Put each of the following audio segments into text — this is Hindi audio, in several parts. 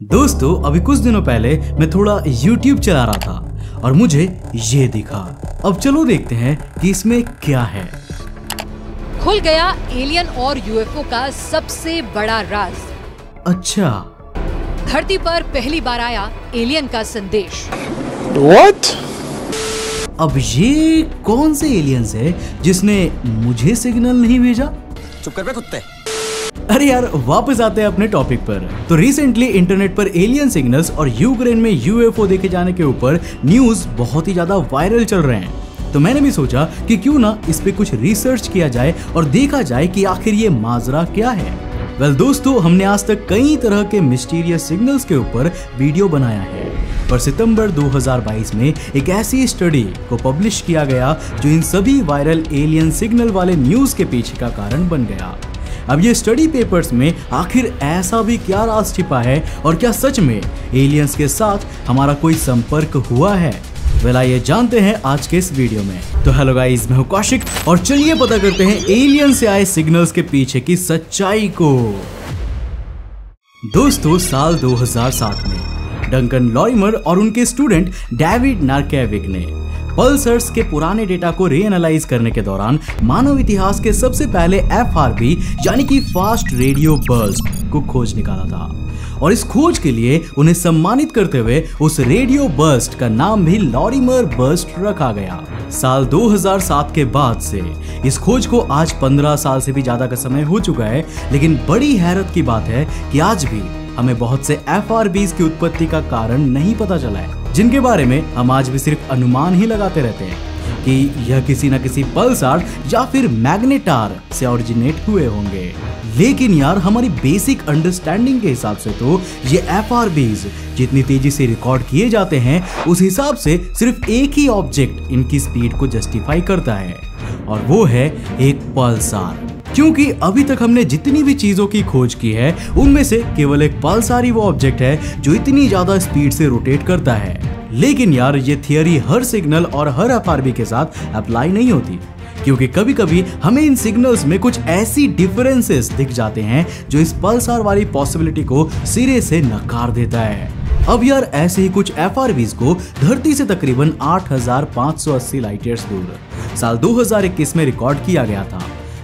दोस्तों अभी कुछ दिनों पहले मैं थोड़ा YouTube चला रहा था और मुझे ये दिखा। अब चलो देखते हैं कि इसमें क्या है। खुल गया एलियन और यूएफओ का सबसे बड़ा राज। अच्छा, धरती पर पहली बार आया एलियन का संदेश। What? अब ये कौन से एलियंस है जिसने मुझे सिग्नल नहीं भेजा? चुप कर बे कुत्ते। अरे यार वापस आते हैं अपने टॉपिक पर। तो रिसेंटली इंटरनेट पर एलियन सिग्नल्स और यूक्रेन में यूएफओ देखे जाने के ऊपर न्यूज बहुत ही ज्यादा वायरल चल रहे हैं। तो मैंने भी सोचा कि क्यों ना इस पे कुछ रिसर्च किया जाए और देखा जाए कि आखिर ये माजरा क्या है। वेल दोस्तों, हमने आज तक कई तरह के मिस्टीरियस सिग्नल्स के ऊपर वीडियो बनाया है, पर सितंबर 2022 में एक ऐसी स्टडी को पब्लिश किया गया जो इन सभी वायरल एलियन सिग्नल वाले न्यूज के पीछे का कारण बन गया। अब ये स्टडी पेपर्स में आखिर ऐसा भी क्या राज छिपा है और क्या सच में एलियंस के साथ हमारा कोई संपर्क हुआ है? वेल आइए जानते हैं आज के इस वीडियो में। तो हेलो गाइस, मैं हूं कौशिक और चलिए पता करते हैं एलियन से आए सिग्नल्स के पीछे की सच्चाई को। दोस्तों साल 2007 में डंकन लॉरिमर और उनके स्टूडेंट डेविड नार्केविक ने पल्सर्स के पुराने डेटा को रीएनालाइज करने के दौरान मानव इतिहास के सबसे पहले FRB यानी कि फास्ट रेडियो बर्स्ट को खोज निकाला था। और इस खोज के लिए उन्हें सम्मानित करते हुए उस रेडियो बर्स्ट का नाम भी लॉरिमर बर्स्ट रखा गया। साल 2007 के बाद से इस खोज को आज 15 साल से भी ज्यादा का समय हो चुका है, लेकिन बड़ी हैरत की बात है कि आज भी हमें बहुत से FRBs की उत्पत्ति का कारण नहीं पता चला है, जिनके बारे में हम आज भी सिर्फ अनुमान ही लगाते रहते हैं कि यह किसी न किसी पल्सार या फिर मैग्नेटार से ओरिजिनेट हुए होंगे। लेकिन यार हमारी बेसिक अंडरस्टैंडिंग के हिसाब से तो ये FRBs जितनी तेजी से रिकॉर्ड किए जाते हैं उस हिसाब से सिर्फ एक ही ऑब्जेक्ट इनकी स्पीड को जस्टिफाई करता है, और वो है एक पल्सार। क्योंकि अभी तक हमने जितनी भी चीजों की खोज की है उनमें से केवल एक पल्सार ही वो ऑब्जेक्ट है जो इतनी ज्यादा स्पीड से रोटेट करता है। लेकिन यार ये थियरी हर सिग्नल और हर FRB के साथ अप्लाई नहीं होती, क्योंकि कभी कभी हमें इन सिग्नल्स में कुछ ऐसी डिफरेंसेस दिख जाते हैं जो इस पल्सार वाली पॉसिबिलिटी को सिरे से नकार देता है। अब यार ऐसे ही कुछ FRBs को धरती से तकरीबन 8580 लाइट ईयर्स दूर साल 2021 में रिकॉर्ड किया गया था,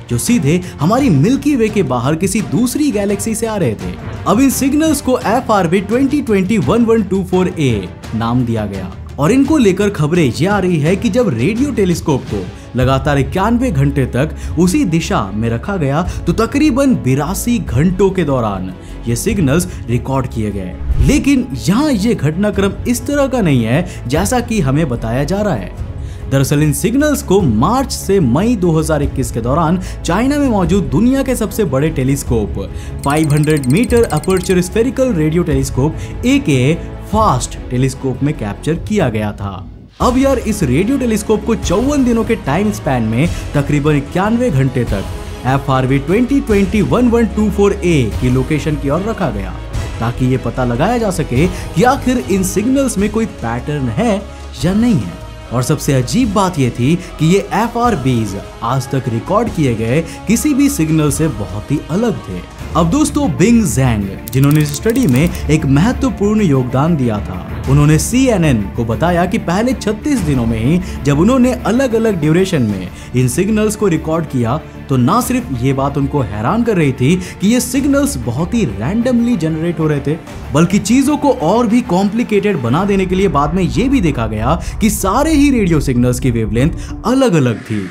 जो सीधे हमारी मिल्की वे के बाहर किसी दूसरी गैलेक्सी से आ रहे थे। अब इन सिग्नल्स को FRB 2020-1124A नाम दिया गया और इनको लेकर खबरें ये आ रही है कि जब रेडियो टेलीस्कोप को लगातार 91 घंटे तक उसी दिशा में रखा गया तो तकरीबन 82 घंटों के दौरान ये सिग्नल्स रिकॉर्ड किए गए। लेकिन यहाँ ये घटनाक्रम इस तरह का नहीं है जैसा कि हमें बताया जा रहा है। दरअसल इन सिग्नल्स को मार्च से मई 2021 के दौरान चाइना में मौजूद दुनिया के सबसे बड़े telescope 500 metre aperture spherical radio telescope AKA FAST telescope में कैप्चर किया गया था। अब यार इस रेडियो टेलीस्कोप को 54 दिनों के टाइम स्पैन में तकरीबन 91 घंटे तक FRB 2020-1124A की लोकेशन की ओर रखा गया, ताकि ये पता लगाया जा सके कि आखिर इन सिग्नल्स में कोई पैटर्न है या नहीं है। और सबसे अजीब बात यह थी कि ये FRBs आज तक रिकॉर्ड किए गए किसी भी सिग्नल से बहुत ही अलग थे। अब दोस्तों बिंग ज़ैंग, जिन्होंने इस स्टडी में एक महत्वपूर्ण योगदान दिया था, उन्होंने CNN को बताया कि पहले 36 दिनों में ही जब उन्होंने अलग अलग ड्यूरेशन में इन सिग्नल्स को रिकॉर्ड किया तो ना सिर्फ ये बात उनको हैरान कर रही थी कि ये सिग्नल्स बहुत ही रैंडमली जनरेट हो रहे थे, बल्कि चीजों को और भी कॉम्प्लिकेटेड बना देने के लिए बाद में ये भी देखा गया कि सारे ही रेडियो सिग्नल्स की वेवलेंथ अलग अलग थी।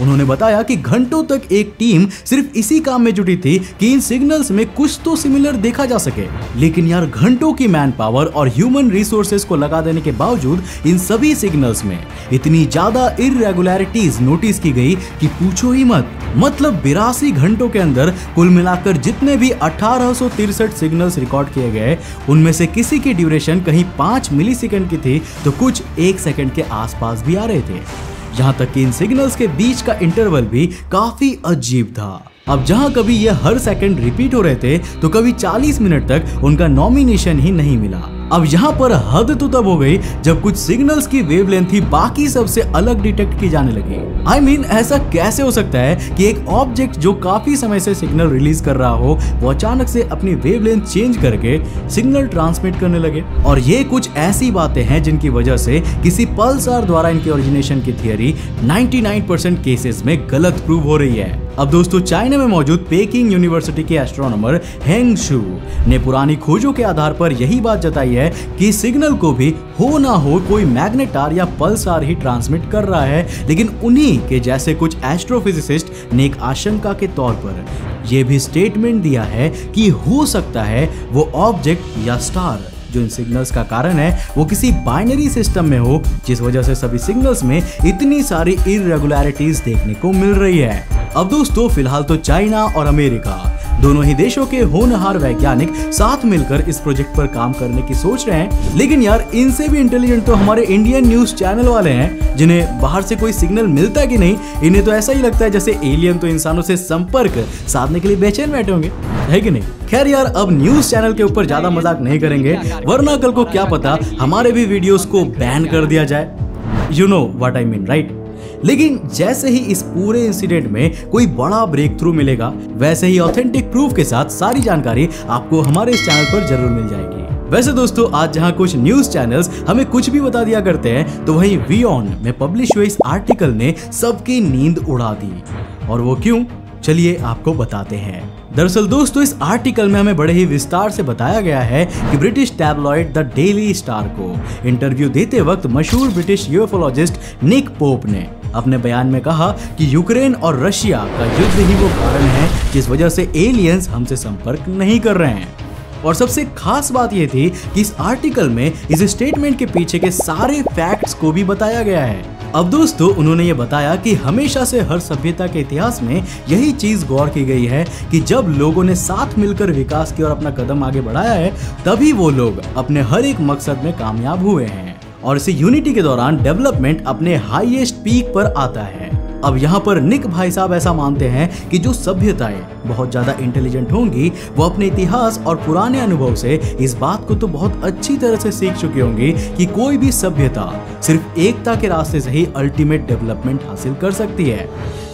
उन्होंने बताया कि घंटों तक एक टीम सिर्फ इसी काम में जुटी थी कि इन सिग्नल्स में कुछ तो सिमिलर देखा जा सके, लेकिन यार घंटों की मैन पावर और ह्यूमन रिसोर्सेज को लगा देने के बावजूद इन सभी सिग्नल्स में इतनी ज्यादा इररेगुलरिटीज नोटिस की गई कि पूछो ही मत। मतलब 82 घंटों के अंदर कुल मिलाकर जितने भी 1863 सिग्नल्स रिकॉर्ड किए गए उनमें से किसी की ड्यूरेशन कहीं 5 मिलीसेकंड की थी तो कुछ 1 सेकंड के आसपास भी आ रहे थे। यहाँ तक कि इन सिग्नल्स के बीच का इंटरवल भी काफी अजीब था। अब जहाँ कभी ये हर सेकंड रिपीट हो रहे थे तो कभी 40 मिनट तक उनका नॉमिनेशन ही नहीं मिला। अब यहाँ पर हद तो तब हो गई जब कुछ सिग्नल्स की वेवलेंथ ही बाकी सबसे अलग डिटेक्ट की जाने लगी। I mean, ऐसा कैसे हो सकता है कि एक ऑब्जेक्ट जो काफी समय से सिग्नल रिलीज कर रहा हो वो अचानक से अपनी वेवलेंथ चेंज करके सिग्नल ट्रांसमिट करने लगे। और ये कुछ ऐसी बातें हैं जिनकी वजह से किसी पल्सार द्वारा इनके ओरिजिनेशन की थियरी 99% केसेस में गलत प्रूव हो रही है। अब दोस्तों, चाइना में मौजूद पेकिंग यूनिवर्सिटी के एस्ट्रोनॉमर हेंग शू ने पुरानी खोजों के आधार पर यही बात जताई है कि सिग्नल को भी हो ना हो कोई मैग्नेटार या पल्सार ही ट्रांसमिट कर रहा है, लेकिन उन्हीं के जैसे कुछ एस्ट्रोफिजिसिस्ट ने एक आशंका के तौर पर यह भी स्टेटमेंट दिया है कि हो सकता है वो ऑब्जेक्ट या स्टार जो इन सिग्नल्स का कारण है वो किसी बाइनरी सिस्टम में हो, जिस वजह से सभी सिग्नल्स में इतनी सारी इररेगुलरिटीज देखने को मिल रही है। अब दोस्तों, फिलहाल तो चाइना और अमेरिका दोनों ही देशों के होनहार वैज्ञानिक साथ मिलकर इस प्रोजेक्ट पर काम करने की सोच रहे हैं, लेकिन यार इनसे भी इंटेलिजेंट तो हमारे इंडियन न्यूज चैनल वाले हैं, जिन्हें बाहर से कोई सिग्नल मिलता कि नहीं, इन्हें तो ऐसा ही लगता है जैसे एलियन तो इंसानों से संपर्क साधने के लिए बेचैन बैठे होंगे, है कि नहीं। खैर यार, अब न्यूज चैनल के ऊपर ज्यादा मजाक नहीं करेंगे, वरना कल को क्या पता हमारे भी वीडियोस को बैन कर दिया जाए। You know what I mean, right. लेकिन जैसे ही इस पूरे इंसिडेंट में कोई बड़ा ब्रेक थ्रू मिलेगा, वैसे ही ऑथेंटिक प्रूफ के साथ सारी जानकारी आपको हमारे इस चैनल पर जरूर मिल जाएगी। वैसे दोस्तों, आज जहां कुछ न्यूज चैनल्स हमें कुछ भी बता दिया करते हैं, तो वहीं वियॉन में पब्लिश हुए इस आर्टिकल ने सबकी नींद उड़ा दी। और वो क्यों, चलिए आपको बताते हैं। दरअसल दोस्तों, इस आर्टिकल में हमें बड़े ही विस्तार से बताया गया है कि British tabloid the daily star को इंटरव्यू देते वक्त मशहूर ब्रिटिश यूएफोलॉजिस्ट निक पोप ने अपने बयान में कहा कि यूक्रेन और रशिया का युद्ध ही वो कारण है जिस वजह से एलियंस हमसे संपर्क नहीं कर रहे हैं। और सबसे खास बात यह थी कि इस आर्टिकल में इस स्टेटमेंट के पीछे के सारे फैक्ट्स को भी बताया गया है। अब दोस्तों, उन्होंने ये बताया कि हमेशा से हर सभ्यता के इतिहास में यही चीज गौर की गई है कि जब लोगों ने साथ मिलकर विकास की ओर अपना कदम आगे बढ़ाया है, तभी वो लोग अपने हर एक मकसद में कामयाब हुए हैं। और इसी यूनिटी के दौरान डेवलपमेंट अपने हाईएस्ट पीक पर आता है। अब यहाँ पर निक भाई साहब ऐसा मानते हैं कि जो सभ्यताएं बहुत ज्यादा इंटेलिजेंट होंगी, वो अपने इतिहास और पुराने अनुभव से इस बात को तो बहुत अच्छी तरह से सीख चुकी होंगी कि कोई भी सभ्यता सिर्फ एकता के रास्ते से ही अल्टीमेट डेवलपमेंट हासिल कर सकती है।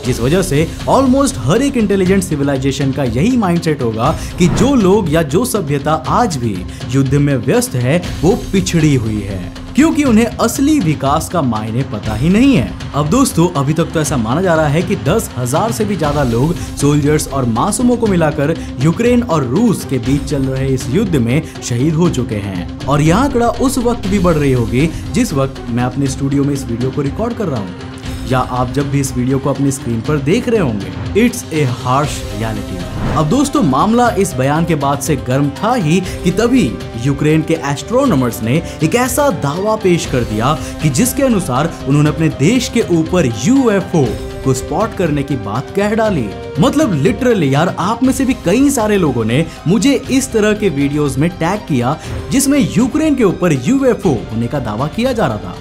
जिस वजह से ऑलमोस्ट हर एक इंटेलिजेंट सिविलाइजेशन का यही माइंडसेट होगा कि जो लोग या जो सभ्यता आज भी युद्ध में व्यस्त है वो पिछड़ी हुई है, क्योंकि उन्हें असली विकास का मायने पता ही नहीं है। अब दोस्तों, अभी तक तो ऐसा माना जा रहा है कि 10,000 से भी ज्यादा लोग, सोल्जर्स और मासूमों को मिलाकर यूक्रेन और रूस के बीच चल रहे इस युद्ध में शहीद हो चुके हैं। और यह आंकड़ा उस वक्त भी बढ़ रही होगी जिस वक्त मैं अपने स्टूडियो में इस वीडियो को रिकॉर्ड कर रहा हूँ, या आप जब भी इस वीडियो को अपनी स्क्रीन पर देख रहे होंगे। It's a harsh reality. अब दोस्तों, मामला इस बयान के बाद से गर्म था ही कि तभी यूक्रेन के एस्ट्रोनॉमर्स ने एक ऐसा दावा पेश कर दिया कि जिसके अनुसार उन्होंने अपने देश के ऊपर यूएफओ को स्पॉट करने की बात कह डाली। मतलब लिटरली यार, आप में से भी कई सारे लोगों ने मुझे इस तरह के वीडियोस में टैग किया जिसमें यूक्रेन के ऊपर यूएफओ होने का दावा किया जा रहा था।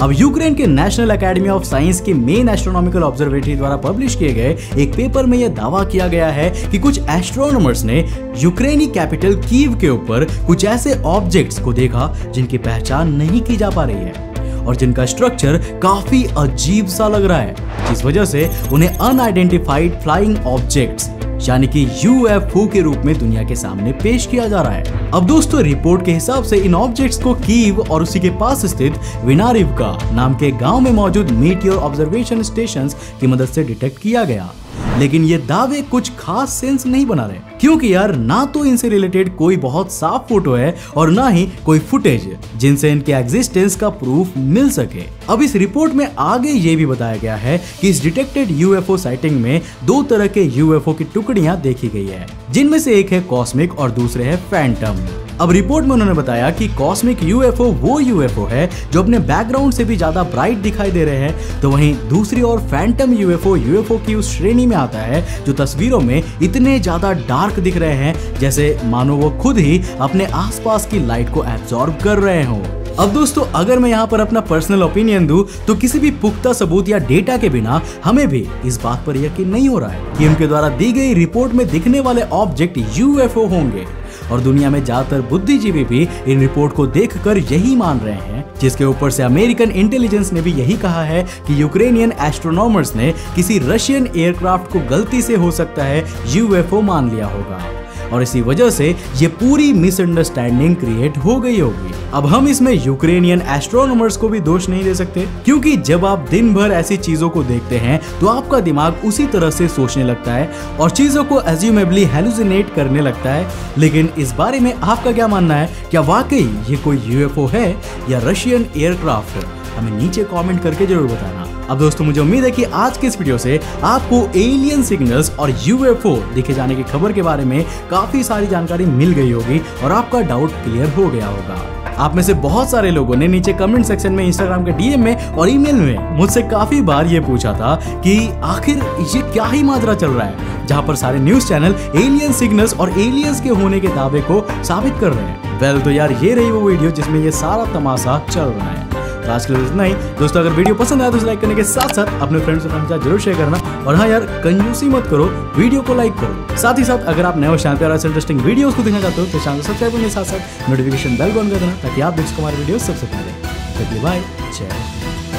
अब यूक्रेन के नेशनल एकेडमी ऑफ साइंस के मेन एस्ट्रोनॉमिकल ऑब्जर्वेटरी द्वारा पब्लिश किए गए एक पेपर में यह दावा किया गया है कि कुछ एस्ट्रोनॉमर्स ने यूक्रेनी कैपिटल कीव के ऊपर कुछ ऐसे ऑब्जेक्ट्स को देखा जिनकी पहचान नहीं की जा पा रही है और जिनका स्ट्रक्चर काफी अजीब सा लग रहा है, जिस वजह से उन्हें अनआइडेंटिफाइड फ्लाइंग ऑब्जेक्ट्स यानी कि यूएफओ के रूप में दुनिया के सामने पेश किया जा रहा है। अब दोस्तों, रिपोर्ट के हिसाब से इन ऑब्जेक्ट्स को कीव और उसी के पास स्थित विनारिवका नाम के गांव में मौजूद मीटियोर ऑब्जर्वेशन स्टेशंस की मदद से डिटेक्ट किया गया। लेकिन ये दावे कुछ खास सेंस नहीं बना रहे, क्योंकि यार ना तो इनसे रिलेटेड कोई बहुत साफ फोटो है और ना ही कोई फुटेज जिनसे इनके एग्जिस्टेंस का प्रूफ मिल सके। अब इस रिपोर्ट में आगे ये भी बताया गया है कि इस डिटेक्टेड यूएफओ साइटिंग में 2 तरह के यूएफओ की टुकड़ियां देखी गई है, जिनमें से एक है कॉस्मिक और दूसरे है फैंटम। अब रिपोर्ट में उन्होंने बताया कि कॉस्मिक यूएफओ वो यूएफओ है जो अपने बैकग्राउंड से भी ज्यादा ब्राइट दिखाई दे रहे हैं, तो वहीं दूसरी ओर फैंटम यूएफओ की उस श्रेणी में आता है जो तस्वीरों में इतने ज्यादा डार्क दिख रहे हैं जैसे मानो वो खुद ही अपने आसपास की लाइट को एब्जॉर्ब कर रहे हों। अब दोस्तों, अगर मैं यहाँ पर अपना पर्सनल ओपिनियन दूं तो किसी भी पुख्ता सबूत या डेटा के बिना हमें भी इस बात पर यकीन नहीं हो रहा है कि उनके द्वारा दी गई रिपोर्ट में दिखने वाले ऑब्जेक्ट यूएफओ होंगे। और दुनिया में ज्यादातर बुद्धिजीवी भी इन रिपोर्ट को देखकर यही मान रहे हैं, जिसके ऊपर से अमेरिकन इंटेलिजेंस ने भी यही कहा है कि यूक्रेनियन एस्ट्रोनॉमर्स ने किसी रशियन एयरक्राफ्ट को गलती से हो सकता है यूएफओ मान लिया होगा और इसी वजह से ये पूरी मिसअंडरस्टैंडिंग क्रिएट हो गई होगी। अब हम इसमें यूक्रेनियन एस्ट्रोनॉमर्स को भी दोष नहीं दे सकते, क्योंकि जब आप दिन भर ऐसी चीजों को देखते हैं तो आपका दिमाग उसी तरह से सोचने लगता है और चीजों को एज्यूमेबली हेलुसिनेट करने लगता है। लेकिन इस बारे में आपका क्या मानना है? क्या वाकई ये कोई यूएफओ है या रशियन एयरक्राफ्ट? हमें नीचे कमेंट करके जरूर बताना। अब दोस्तों, मुझे उम्मीद है कि आज के इस वीडियो से आपको एलियन सिग्नल्स और यूएफओ दिखे जाने की खबर के बारे में काफी सारी जानकारी मिल गई होगी और आपका डाउट क्लियर हो गया होगा। आप में से बहुत सारे लोगों ने नीचे कमेंट सेक्शन में, इंस्टाग्राम के डीएम में और ईमेल में मुझसे काफी बार ये पूछा था कि आखिर ये क्या ही माजरा चल रहा है, जहां पर सारे न्यूज चैनल एलियन सिग्नल्स और एलियंस के होने के दावे को साबित कर रहे हैं। वेल, तो यार ये रही वो वीडियो जिसमें ये सारा तमाशा चल रहा है। तो आज के लिए इतना ही दोस्तों। अगर वीडियो पसंद आया तो लाइक करने के साथ साथ अपने फ्रेंड्स और फैमिली के साथ जरूर शेयर करना। और हाँ यार, कंजूसी मत करो, वीडियो को लाइक करो। साथ ही साथ अगर आप नए चैनल पर ऐसे इंटरेस्टिंग वीडियोस को देखना चाहते हो तो चैनल को सब्सक्राइब करने के साथ साथ नोटिफिकेशन बेल को ऑन कर देना, ताकि आप सबसे हमारे वीडियो सबसे पहले। बाय, जय।